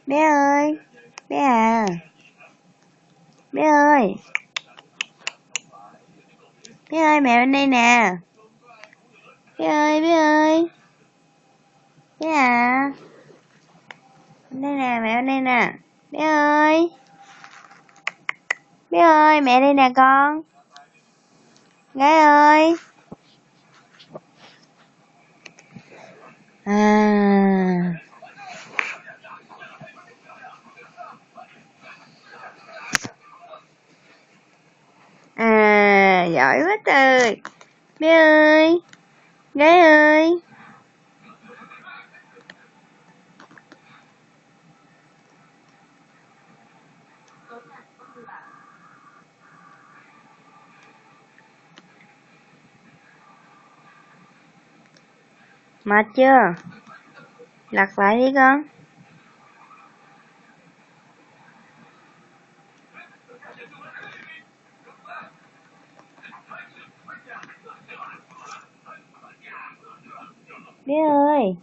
Bé ơi, bé à, bé ơi, bé ơi, mẹ bên đây nè. Bé ơi, bé ơi, bé à, bên đây nè, mẹ bên đây nè. Bé ơi, bé ơi, mẹ đây nè con. Gái ơi. À, giỏi quá trời. Bé ơi, gái ơi. Mệt chưa? Lật lại đi con. Bé ơi,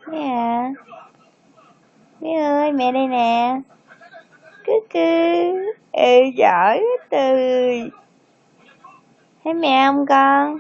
bé à, bé ơi, mẹ đây nè. Cứ cứ. Giỏi quá trời. Thấy mẹ không con?